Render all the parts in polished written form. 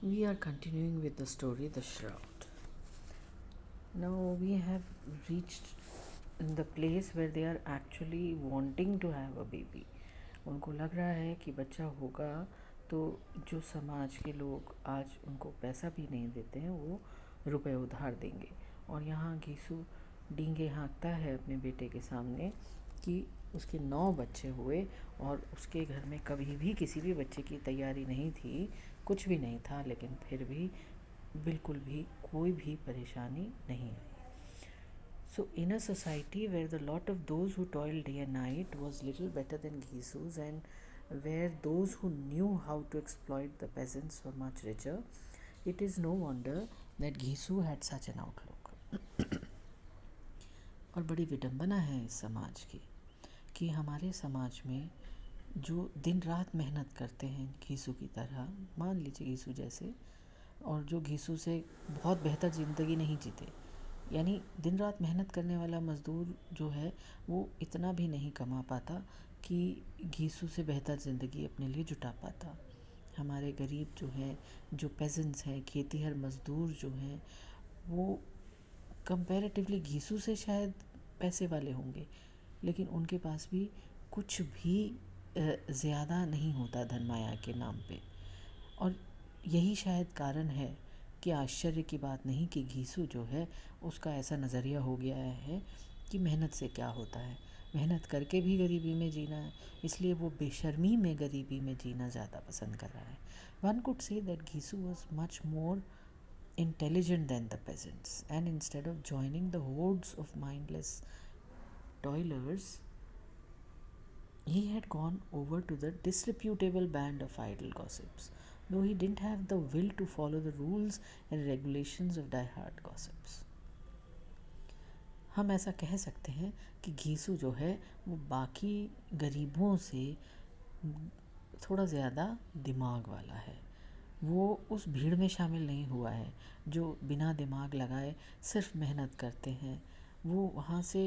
We are continuing with the story The Shroud. Now we have reached in the place where they are actually wanting to have a baby. उनको लग रहा है कि बच्चा होगा तो जो समाज के लोग आज उनको पैसा भी नहीं देते हैं वो रुपए उधार देंगे। और यहाँ घीसू डींगे हाँकता है अपने बेटे के सामने कि उसके 9 बच्चे हुए और उसके घर में कभी भी किसी भी बच्चे की तैयारी नहीं थी, कुछ भी नहीं था, लेकिन फिर भी बिल्कुल भी कोई भी परेशानी नहीं आई। So, in a society where the lot of those who toiled day and night was little better than Gisu's, and where those who knew how to exploit the peasants were much richer, it is no wonder that Gisu had such an outlook. और बड़ी विडंबना है इस समाज की कि हमारे समाज में जो दिन रात मेहनत करते हैं घीसू की तरह, मान लीजिए घीसू जैसे, और जो घीसू से बहुत बेहतर ज़िंदगी नहीं जीते, यानी दिन रात मेहनत करने वाला मज़दूर जो है वो इतना भी नहीं कमा पाता कि घीसू से बेहतर ज़िंदगी अपने लिए जुटा पाता। हमारे गरीब जो हैं, जो पेजेंट्स हैं, खेतीहर मज़दूर जो हैं, वो कंपैरेटिवली घीसू से शायद पैसे वाले होंगे, लेकिन उनके पास भी कुछ भी ज़्यादा नहीं होता धन माया के नाम पे। और यही शायद कारण है कि आश्चर्य की बात नहीं कि घीसू जो है उसका ऐसा नज़रिया हो गया है कि मेहनत से क्या होता है, मेहनत करके भी गरीबी में जीना है, इसलिए वो बेशर्मी में गरीबी में जीना ज़्यादा पसंद कर रहा है। One could say that Ghisu was much more intelligent than the peasants, and instead of joining the hordes of mindless toilers, he had gone over to the disreputable band of idle gossips, though he didn't have the will to follow the rules and regulations of die-hard gossips. हम ऐसा कह सकते हैं कि घीसू जो है वो बाकी गरीबों से थोड़ा ज़्यादा दिमाग वाला है। वो उस भीड़ में शामिल नहीं हुआ है जो बिना दिमाग लगाए सिर्फ मेहनत करते हैं। वो वहाँ से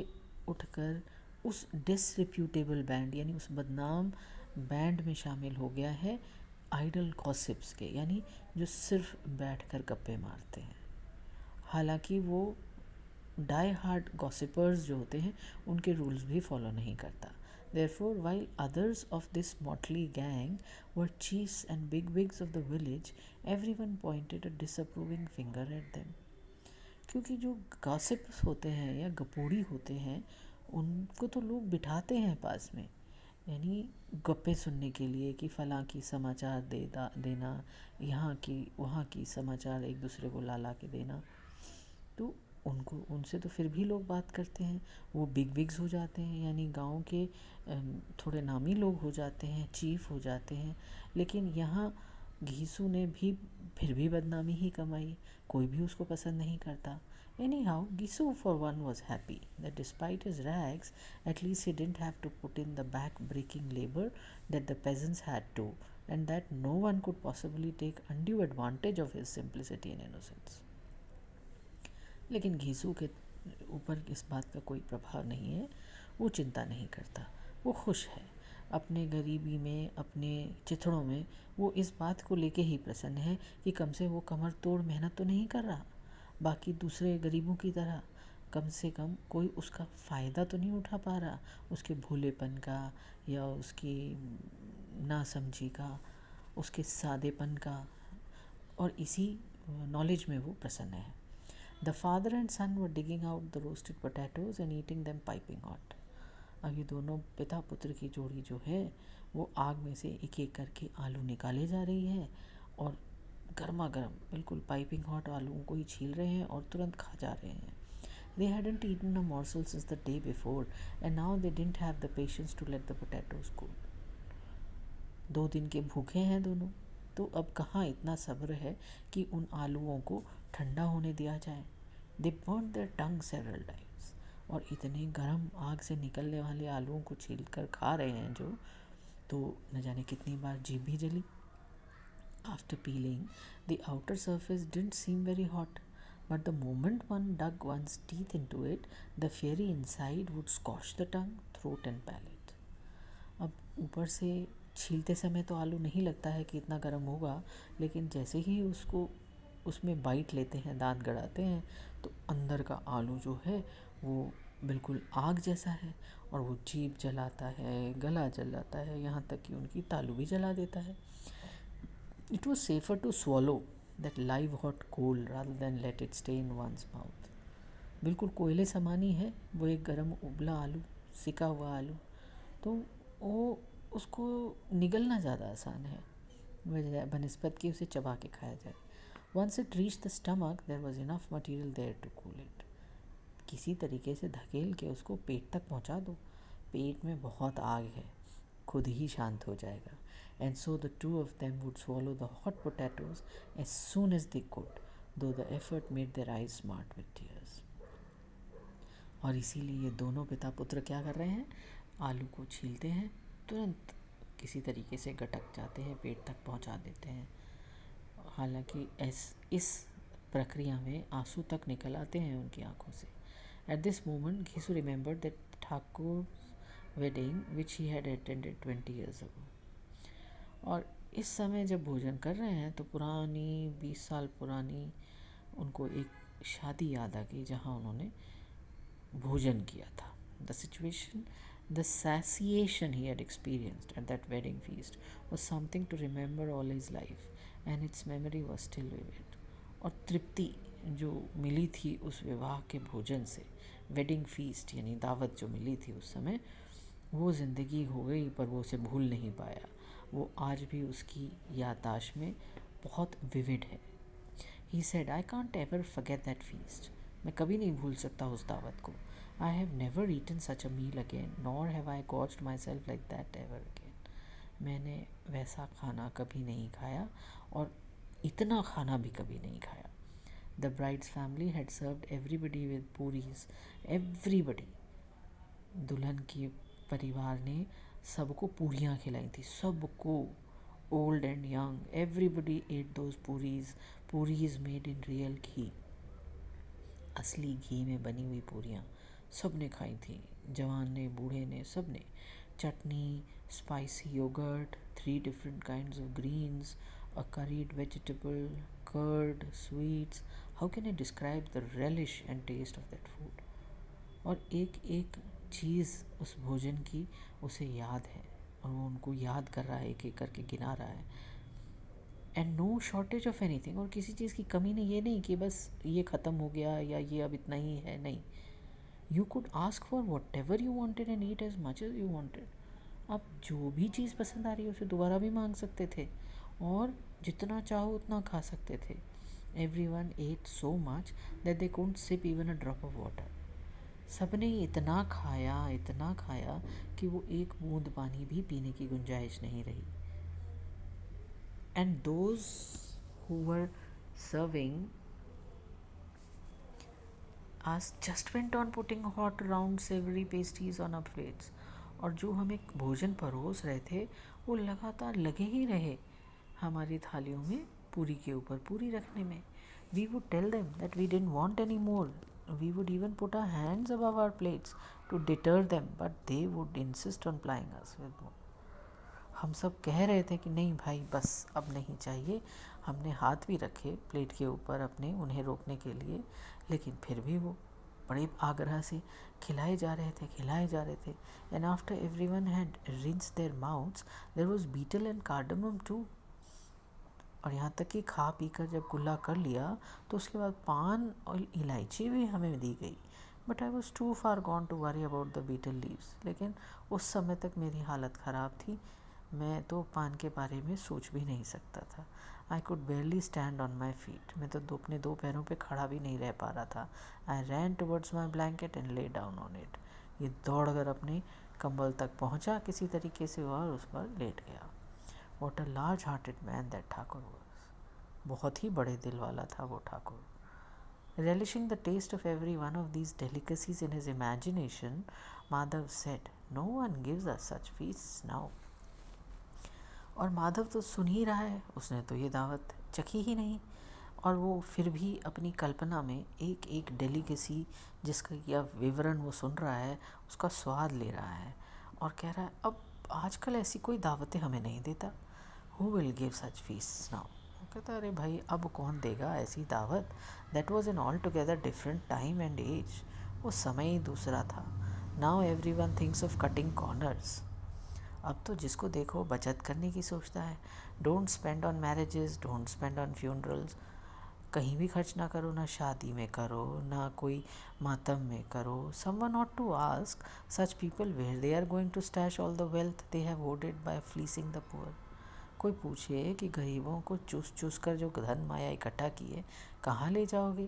उठकर उस डिसरिप्यूटेबल बैंड यानी उस बदनाम बैंड में शामिल हो गया है आइडल गॉसिप्स के, यानी जो सिर्फ बैठकर गप्पे मारते हैं। हालांकि वो डाई हार्ड गॉसिपर्स जो होते हैं उनके रूल्स भी फॉलो नहीं करता। Therefore, while others of this motley gang were chiefs and bigwigs of the village, everyone pointed a disapproving finger at them. क्योंकि जो गॉसिप्स होते हैं या गपोड़ी होते हैं उनको तो लोग बिठाते हैं पास में, यानी गप्पे सुनने के लिए कि फ़लाँ की समाचार देना, यहाँ की वहाँ की समाचार एक दूसरे को ला ला के देना। तो उनसे तो फिर भी लोग बात करते हैं, वो बिग विग्स हो जाते हैं, यानी गांव के थोड़े नामी लोग हो जाते हैं, चीफ हो जाते हैं। लेकिन यहाँ घीसू ने भी फिर भी बदनामी ही कमाई, कोई भी उसको पसंद नहीं करता। Anyhow, Gisu for one was happy that despite his rags, at least he didn't have to put in the back-breaking labor that the peasants had to, and that no one could possibly take undue advantage of his simplicity and innocence. लेकिन घीसू के ऊपर इस बात का कोई प्रभाव नहीं है, वो चिंता नहीं करता, वो खुश है अपने गरीबी में, अपने चिथड़ों में। वो इस बात को लेके ही प्रसन्न है कि कम से वो कमर तोड़ मेहनत तो नहीं कर रहा बाकी दूसरे गरीबों की तरह, कम से कम कोई उसका फ़ायदा तो नहीं उठा पा रहा उसके भोलेपन का या उसकी नासमझी का, उसके सादेपन का। और इसी नॉलेज में वो प्रसन्न है। The father and son were digging out the roasted potatoes and eating them piping hot. अब ये दोनों पिता पुत्र की जोड़ी जो है वो आग में से एक एक करके आलू निकाले जा रही है और गर्मा गर्म बिल्कुल पाइपिंग हॉट आलूओं को ही छील रहे हैं और तुरंत खा जा रहे हैं। They hadn't eaten a morsel since the day before, and now they didn't have the patience to let the potatoes cool. 2 दिन के भूखे हैं दोनों, तो अब कहाँ इतना सब्र है कि उन आलूओं को ठंडा होने दिया जाए। They burned their tongue several times. और इतने गर्म आग से निकलने वाले आलूओं को छील कर खा रहे हैं जो, तो न जाने कितनी बार जीभ भी जली। After peeling, the outer surface didn't seem very hot, but the moment one dug one's teeth into it, the fairy inside would scorch the tongue, throat and palate. अब ऊपर से छीलते समय तो आलू नहीं लगता है कि इतना गर्म होगा, लेकिन जैसे ही उसको उसमें बाइट लेते हैं, दांत गड़ाते हैं, तो अंदर का आलू जो है वो बिल्कुल आग जैसा है, और वो जीभ जलाता है, गला जलाता है, यहाँ तक कि उनकी तालू भी जला देता है। It was safer to swallow that live hot coal rather than let it stay in one's mouth. बिल्कुल कोयले समान ही है वो एक गरम उबला आलू, सिका हुआ आलू, तो वो उसको निगलना ज़्यादा आसान है बनस्पत की उसे चबा के खाया जाए। Once it reach the stomach there was enough material there to cool it. किसी तरीके से धकेल के उसको पेट तक पहुंचा दो, पेट में बहुत आग है, खुद ही शांत हो जाएगा। And so the two of them would swallow the hot potatoes as soon as they could, though the effort made their eyes smart with tears. और इसीलिए ये दोनों पिता पुत्र क्या कर रहे हैं, आलू को छीलते हैं, तुरंत किसी तरीके से गटक जाते हैं, पेट तक पहुंचा देते हैं। हालांकि इस प्रक्रिया में आंसू तक निकल आते हैं उनकी आंखों से। At this moment, Ghisu remembered that Thakur's wedding, which he had attended 20 years ago. और इस समय जब भोजन कर रहे हैं तो पुरानी 20 साल पुरानी उनको एक शादी याद आ गई जहाँ उन्होंने भोजन किया था। The situation, the satiation he had experienced at that wedding feast was something to remember all his life, and its memory was still vivid. और तृप्ति जो मिली थी उस विवाह के भोजन से, वेडिंग फीस्ट यानी दावत जो मिली थी उस समय, वो ज़िंदगी हो गई पर वो उसे भूल नहीं पाया। वो आज भी उसकी याददाश्त में बहुत विविड है। He said, I can't ever forget that feast. मैं कभी नहीं भूल सकता उस दावत को। I have never eaten such a meal again, nor have I gorged myself like that ever again. मैंने वैसा खाना कभी नहीं खाया और इतना खाना भी कभी नहीं खाया। The bride's family had served everybody with puris. Everybody. दुल्हन की परिवार ने सबको पूरियाँ खिलाई थी, सबको, old and young, everybody at those puris. Puris made in real ghee, असली घी में बनी हुई पूरियाँ सब ने खाई थी, जवान ने, बूढ़े ने, सब ने। चटनी, spicy yogurt, 3 different kinds of greens, a curried vegetable, curd, sweets. How can I describe the relish and taste of that food? और एक एक चीज़ उस भोजन की उसे याद है और वो उनको याद कर रहा है, एक एक करके गिना रहा है। And no shortage of anything, और किसी चीज़ की कमी नहीं, ये नहीं कि बस ये ख़त्म हो गया या ये अब इतना ही है, नहीं। You could ask for whatever you wanted and eat as much as you wanted. आप जो भी चीज़ पसंद आ रही है उसे दोबारा भी मांग सकते थे और जितना चाहो उतना खा सकते थे। Everyone ate so much that they couldn't sip even a drop of water. सबने इतना खाया कि वो एक बूंद पानी भी पीने की गुंजाइश नहीं रही। And those who were serving us just went on putting hot round savory pastries on our plates. और जो हमें भोजन परोस रहे थे वो लगातार लगे ही रहे हमारी थालियों में पूरी के ऊपर पूरी रखने में। We would tell them that we didn't want any more. We would even put our hands above our plates to deter them, but they would insist on plying us with more. हम सब कह रहे थे कि नहीं भाई बस अब नहीं चाहिए। हमने हाथ भी रखे प्लेट के ऊपर अपने उन्हें रोकने के लिए, लेकिन फिर भी वो बड़े आग्रह से खिलाए जा रहे थे। And after everyone had rinsed their mouths there was betel and cardamom too. और यहाँ तक कि खा पी कर जब कुल्ला कर लिया तो उसके बाद पान और इलायची भी हमें दी गई। But I was too far gone to worry about the betel leaves. लेकिन उस समय तक मेरी हालत ख़राब थी, मैं तो पान के बारे में सोच भी नहीं सकता था। I could बेयरली stand on my feet. मैं तो अपने 2 पैरों पे खड़ा भी नहीं रह पा रहा था। I ran towards my blanket and lay down on it. ये दौड़ कर अपने कंबल तक पहुँचा किसी तरीके से और उस पर लेट गया। What a large hearted man that Thakur was. बहुत ही बड़े दिल वाला था वो Thakur. Relishing the taste of every one of these delicacies in his imagination, Madhav said, "No one gives us such feasts now." और माधव तो सुन ही रहा है, उसने तो ये दावत चखी ही नहीं, और वो फिर भी अपनी कल्पना में एक एक डेलिकेसी जिसका यह विवरण वो सुन रहा है उसका स्वाद ले रहा है और कह रहा है अब आजकल ऐसी कोई दावतें हमें नहीं देता। Who will give such feast now? कहता अरे भाई अब कौन देगा ऐसी दावत? That was an altogether different time and age. वो समय ही दूसरा था। Now everyone thinks of cutting corners. अब तो जिसको देखो बचत करने की सोचता है। Don't spend on marriages, don't spend on funerals. कहीं भी खर्च ना करो, ना शादी में करो, ना कोई मातम में करो। Someone ought to ask such people where they are going to stash all the wealth they have hoarded by fleecing the poor. कोई पूछे कि गरीबों को चूस चूस कर जो धन माया इकट्ठा किए कहाँ ले जाओगे?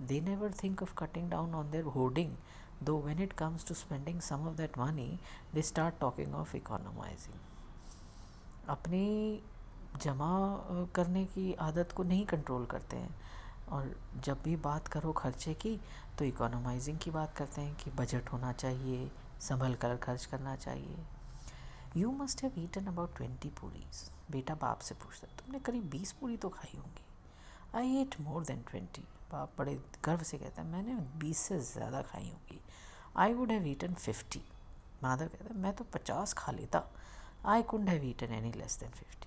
They never think of cutting down on their hoarding, though when it comes to spending some of that money, they start talking of economizing. अपनी जमा करने की आदत को नहीं कंट्रोल करते हैं, और जब भी बात करो खर्चे की तो इकोनॉमाइजिंग की बात करते हैं कि बजट होना चाहिए, संभल कर खर्च करना चाहिए। You must have eaten about 20 puris. बेटा बाप से पूछता तुमने करीब 20 पूरी तो खाई होंगी। आई एट मोर देन 20। बाप बड़े गर्व से कहता है मैंने 20 से ज़्यादा खाई होंगी। I would have eaten 50। Madhav कहता है मैं तो 50 खा लेता। I couldn't have eaten any less than 50।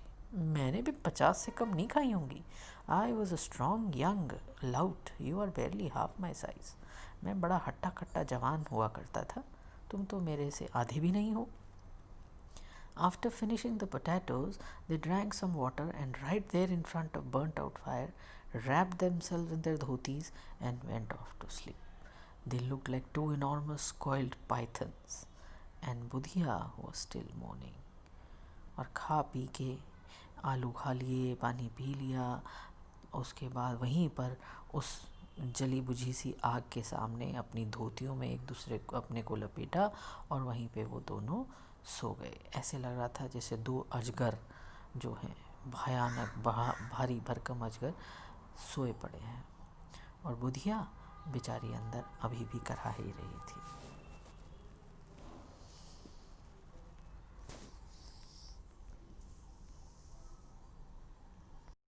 मैंने भी 50 से कम नहीं खाई होंगी। I was a strong young lout, you are barely half my size. मैं बड़ा हट्टा कट्टा जवान हुआ करता था, तुम तो मेरे से आधे भी नहीं हो। After finishing the potatoes, they drank some water and right there in front of burnt out fire, wrapped themselves in their dhotis and went off to sleep. They looked like two enormous coiled pythons, and Budhia was still mourning. और खा P के आलू खा लिए, पानी P लिया, उसके बाद वहीं पर उस जली बुझी सी आग के सामने अपनी धोतियों में एक दूसरे को अपने को लपेटा और वहीं पे वो दोनों सो गए। ऐसे लग रहा था जैसे दो अजगर जो हैं, भयानक भारी भरकम अजगर सोए पड़े हैं, और बुधिया बेचारी अंदर अभी भी करा ही रही थी।